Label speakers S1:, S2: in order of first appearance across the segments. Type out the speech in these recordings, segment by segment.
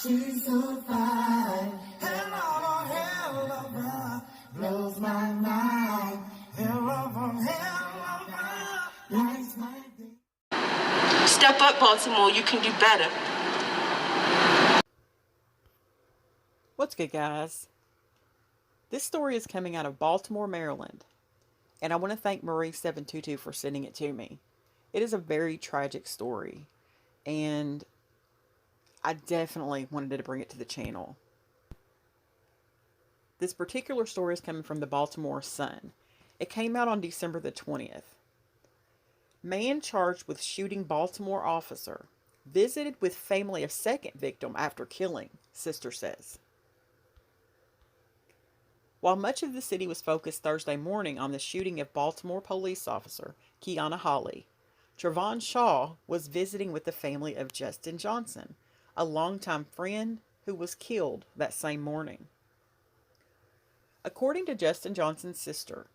S1: She's so fine. Hell of a hell of a blows my mind. Hell of a hell of a lights my day.
S2: Step up, Baltimore. You can do better.
S3: What's good, guys? This story is coming out of Baltimore, Maryland, and I want to thank Marie722 for sending it to me. It is a very tragic story, and I definitely wanted to bring it to the channel. This particular story is coming from the Baltimore Sun. It came out on December the 20th. Man charged with shooting Baltimore officer visited with family of second victim after killing, sister says. While much of the city was focused Thursday morning on the shooting of Baltimore police officer Keona Holley, Travon Shaw was visiting with the family of Justin Johnson, a longtime friend who was killed that same morning. According to Justin Johnson's sister,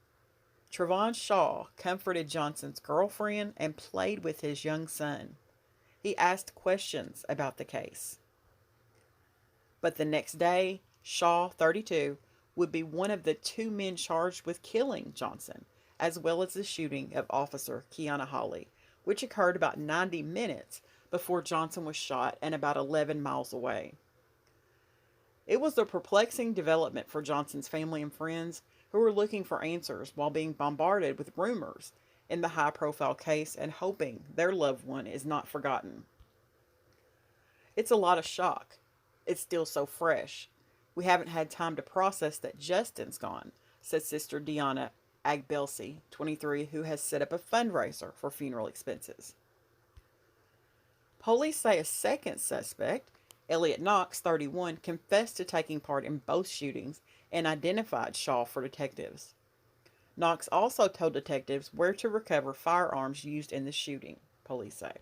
S3: Travon Shaw comforted Johnson's girlfriend and played with his young son. He asked questions about the case. But the next day, Shaw, 32, would be one of the two men charged with killing Johnson, as well as the shooting of Officer Keona Holley, which occurred about 90 minutes before Johnson was shot and about 11 miles away. It was a perplexing development for Johnson's family and friends who were looking for answers while being bombarded with rumors in the high-profile case and hoping their loved one is not forgotten. It's a lot of shock. It's still so fresh. We haven't had time to process that Justin's gone, said Sister Deanna Agbelsi, 23, who has set up a fundraiser for funeral expenses. Police say a second suspect, Elliot Knox, 31, confessed to taking part in both shootings and identified Shaw for detectives. Knox also told detectives where to recover firearms used in the shooting, police say.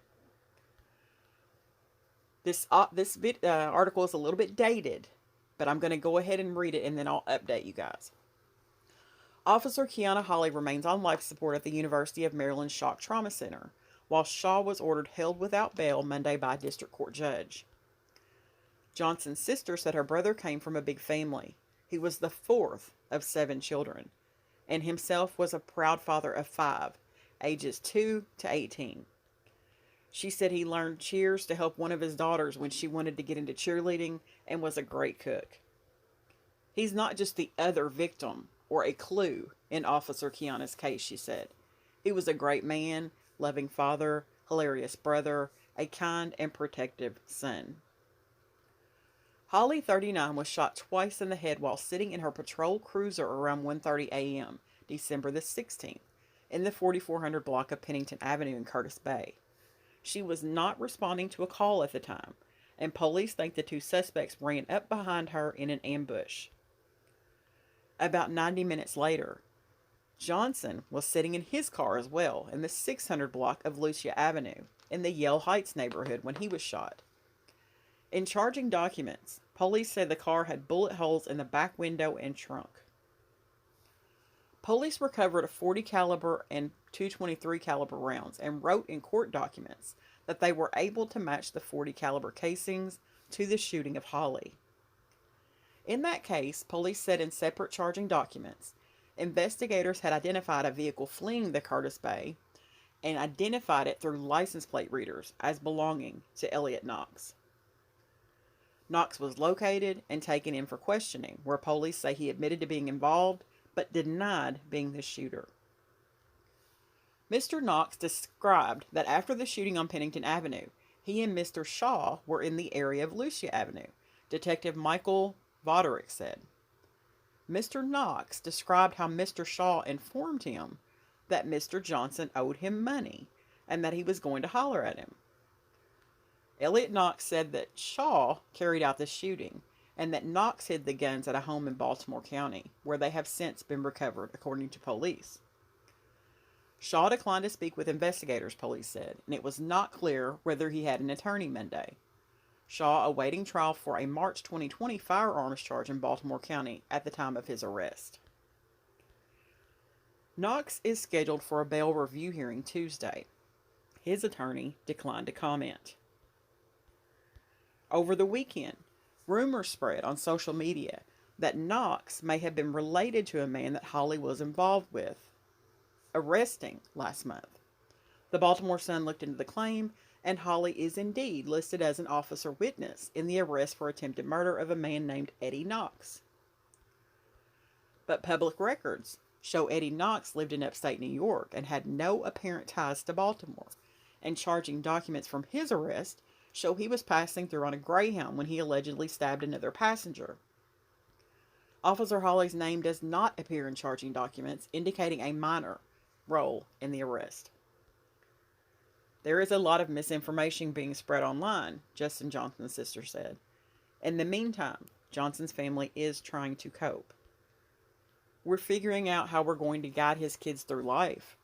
S3: This article is a little bit dated, but I'm going to go ahead and read it and then I'll update you guys. Officer Keona Holley remains on life support at the University of Maryland Shock Trauma Center, while Shaw was ordered held without bail Monday by a district court judge. Johnson's sister said her brother came from a big family. He was the fourth of 7 children, and himself was a proud father of 5, ages 2 to 18. She said he learned cheers to help one of his daughters when she wanted to get into cheerleading and was a great cook. He's not just the other victim or a clue in Officer Keona's case, she said. He was a great man, loving father, hilarious brother, a kind and protective son. Holley, 39, was shot twice in the head while sitting in her patrol cruiser around 1:30 a.m., December the 16th, in the 4400 block of Pennington Avenue in Curtis Bay. She was not responding to a call at the time, and police think the two suspects ran up behind her in an ambush. About 90 minutes later, Johnson was sitting in his car as well in the 600 block of Lucia Avenue in the Yale Heights neighborhood when he was shot. In charging documents, police said the car had bullet holes in the back window and trunk. Police recovered a .40 caliber and 223 caliber rounds and wrote in court documents that they were able to match the .40 caliber casings to the shooting of Holley. In that case, police said in separate charging documents, investigators had identified a vehicle fleeing the Curtis Bay and identified it through license plate readers as belonging to Elliot Knox. Knox was located and taken in for questioning, where police say he admitted to being involved but denied being the shooter. Mr. Knox described that after the shooting on Pennington Avenue, he and Mr. Shaw were in the area of Lucia Avenue, Detective Michael Voderick said. Mr. Knox described how Mr. Shaw informed him that Mr. Johnson owed him money and that he was going to holler at him. Elliot Knox said that Shaw carried out the shooting and that Knox hid the guns at a home in Baltimore County, where they have since been recovered, according to police. Shaw declined to speak with investigators, police said, and it was not clear whether he had an attorney Monday. Shaw awaiting trial for a March 2020 firearms charge in Baltimore County at the time of his arrest. Knox is scheduled for a bail review hearing Tuesday. His attorney declined to comment. Over the weekend, Rumors spread on social media that Knox may have been related to a man that Holley was involved with, arresting last month. The Baltimore Sun looked into the claim, and Holley is indeed listed as an officer witness in the arrest for attempted murder of a man named Eddie Knox. But public records show Eddie Knox lived in upstate New York and had no apparent ties to Baltimore, and charging documents from his arrest show he was passing through on a Greyhound when he allegedly stabbed another passenger. Officer Holley's name does not appear in charging documents, indicating a minor role in the arrest. There is a lot of misinformation being spread online, Justin Johnson's sister said. In the meantime, Johnson's family is trying to cope. We're figuring out how we're going to guide his kids through life.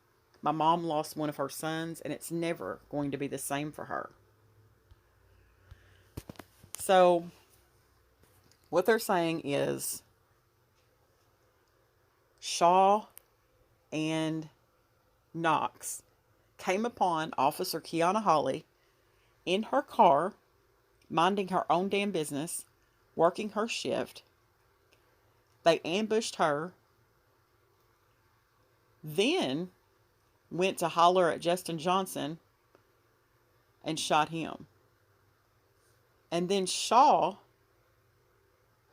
S3: My mom lost one of her sons, and it's never going to be the same for her. So, what they're saying is Shaw and Knox came upon Officer Keona Holley in her car, minding her own damn business, working her shift. They ambushed her, then went to holler at Justin Johnson and shot him. And then Shaw,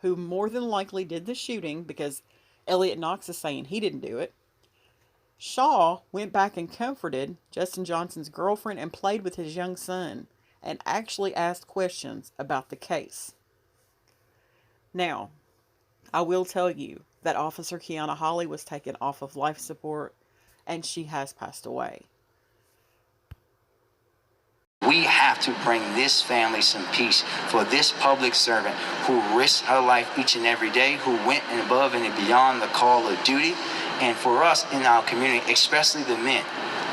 S3: who more than likely did the shooting because Elliot Knox is saying he didn't do it, Shaw went back and comforted Justin Johnson's girlfriend and played with his young son and actually asked questions about the case. Now, I will tell you that Officer Keona Holley was taken off of life support and she has passed away.
S4: We have to bring this family some peace for this public servant who risks her life each and every day, who went above and beyond the call of duty. And for us in our community, especially the men,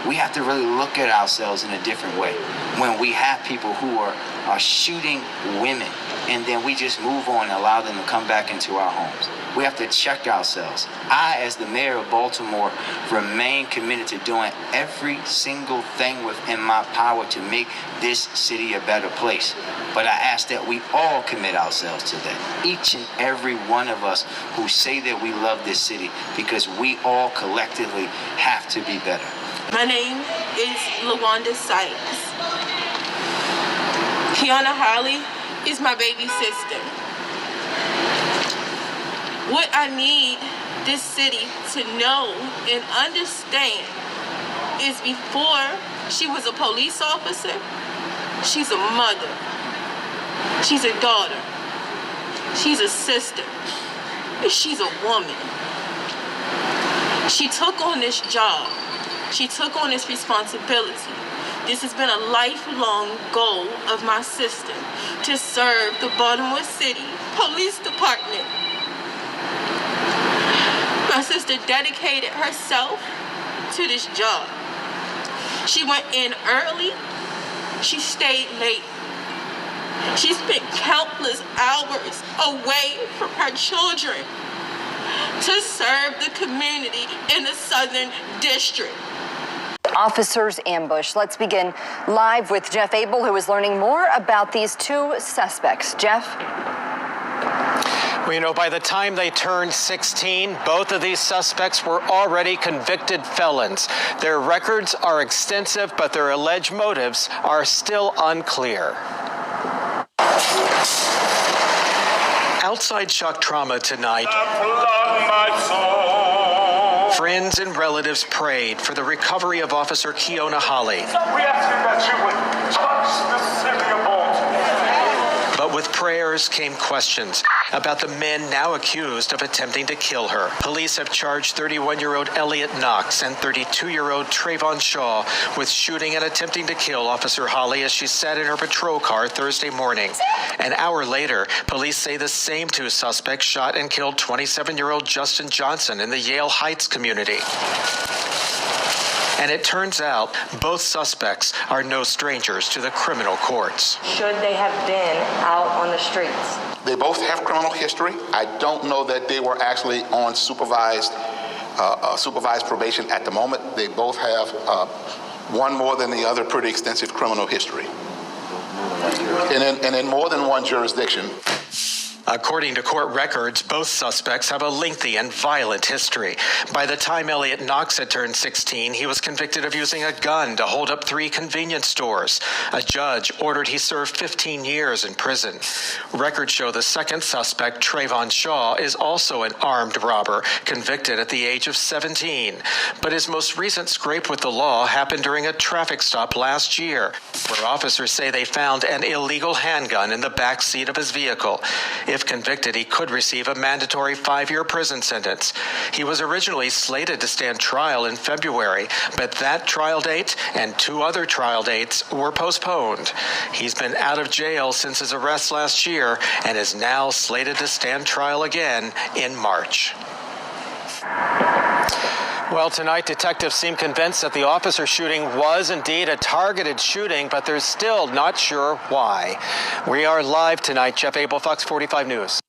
S4: we have to really look at ourselves in a different way. When we have people who are shooting women, and then we just move on and allow them to come back into our homes. We have to check ourselves. I, as the mayor of Baltimore, remain committed to doing every single thing within my power to make this city a better place. But I ask that we all commit ourselves to that. Each and every one of us who say that we love this city, because we all collectively have to be better.
S2: My name is LaWanda Sykes. Keona Holley is my baby sister. What I need this city to know and understand is before she was a police officer, she's a mother, she's a daughter, she's a sister, and she's a woman. She took on this job. She took on this responsibility. This has been a lifelong goal of my sister, to serve the Baltimore City Police Department. My sister dedicated herself to this job. She went in early, she stayed late. She spent countless hours away from her children to serve the community in the Southern District.
S5: Officers ambush. Let's begin live with Jeff Abel, who is learning more about these two suspects. Jeff?
S6: Well, you know, by the time they turned 16, both of these suspects were already convicted felons. Their records are extensive, but their alleged motives are still unclear. Outside shock trauma tonight, friends and relatives prayed for the recovery of Officer Keona Holley.
S7: We ask that you would touch the city of Baltimore.
S6: But with prayers came questions about the men now accused of attempting to kill her. Police have charged 31-year-old Elliot Knox and 32-year-old Travon Shaw with shooting and attempting to kill Officer Holley as she sat in her patrol car Thursday morning. An hour later, police say the same two suspects shot and killed 27-year-old Justin Johnson in the Yale Heights community. And it turns out both suspects are no strangers to the criminal courts.
S8: Should they have been out on the streets?
S9: They both have criminal history. I don't know that they were actually on supervised probation at the moment. They both have one more than the other pretty extensive criminal history. And in more than one jurisdiction.
S6: According to court records, both suspects have a lengthy and violent history. By the time Elliot Knox had turned 16, he was convicted of using a gun to hold up 3 convenience stores. A judge ordered he serve 15 years in prison. Records show the second suspect, Travon Shaw, is also an armed robber, convicted at the age of 17. But his most recent scrape with the law happened during a traffic stop last year, where officers say they found an illegal handgun in the back seat of his vehicle. If convicted, he could receive a mandatory 5-year prison sentence. He was originally slated to stand trial in February, but that trial date and 2 other trial dates were postponed. He's been out of jail since his arrest last year and is now slated to stand trial again in March. Well, tonight, detectives seem convinced that the officer shooting was indeed a targeted shooting, but they're still not sure why. We are live tonight. Jeff Abel, Fox 45 News.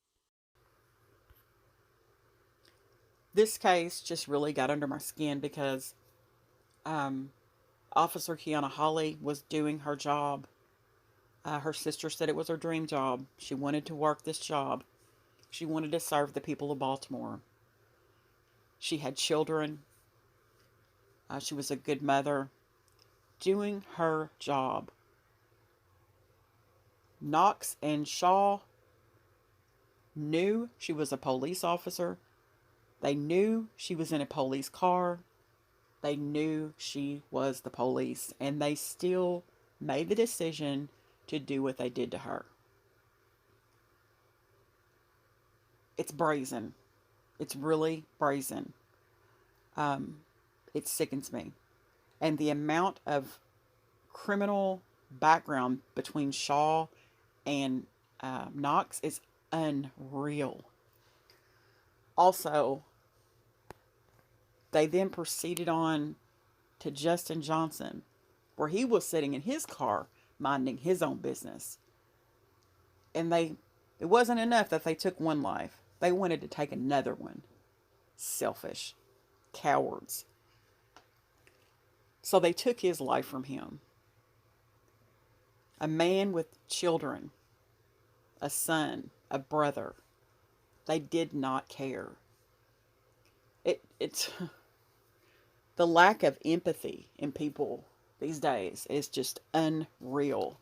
S3: This case just really got under my skin because Officer Keona Holley was doing her job. Her sister said it was her dream job. She wanted to work this job. She wanted to serve the people of Baltimore. She had children. She was a good mother, doing her job. Knox and Shaw knew she was a police officer. They knew she was in a police car. They knew she was the police. And they still made the decision to do what they did to her. It's brazen. It's really brazen. It sickens me. And the amount of criminal background between Shaw and Knox is unreal. Also, they then proceeded on to Justin Johnson, where he was sitting in his car minding his own business. And it wasn't enough that they took one life. They wanted to take another one. Selfish. Cowards. So they took his life from him. A man with children, a son, a brother. They did not care. It's the lack of empathy in people these days is just unreal.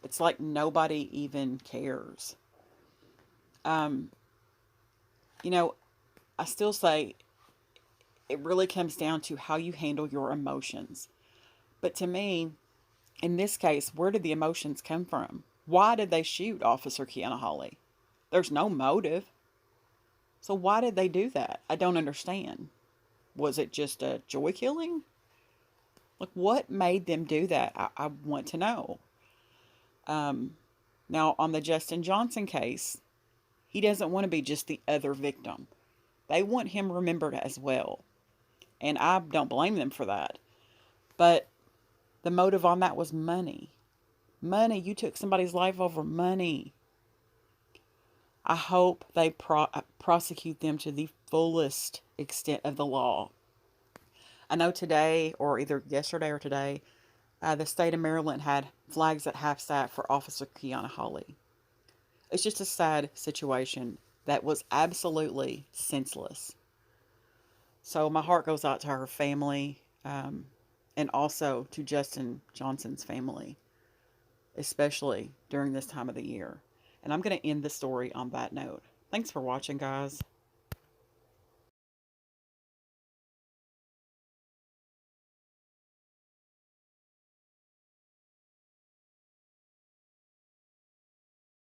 S3: It's like nobody even cares. You know, I still say it really comes down to how you handle your emotions. But to me, in this case, where did the emotions come from? Why did they shoot Officer Keona Holley? There's no motive. So why did they do that? I don't understand. Was it just a joy killing? Like, what made them do that? I want to know. Now, on the Justin Johnson case, he doesn't want to be just the other victim. They want him remembered as well. And I don't blame them for that. But the motive on that was money. Money. You took somebody's life over money. I hope they prosecute them to the fullest extent of the law. I know today, or either yesterday or today, the state of Maryland had flags at half-staff for Officer Keona Holley. It's just a sad situation that was absolutely senseless. So my heart goes out to her family, and also to Justin Johnson's family, especially during this time of the year. And I'm going to end the story on that note. Thanks for watching, guys.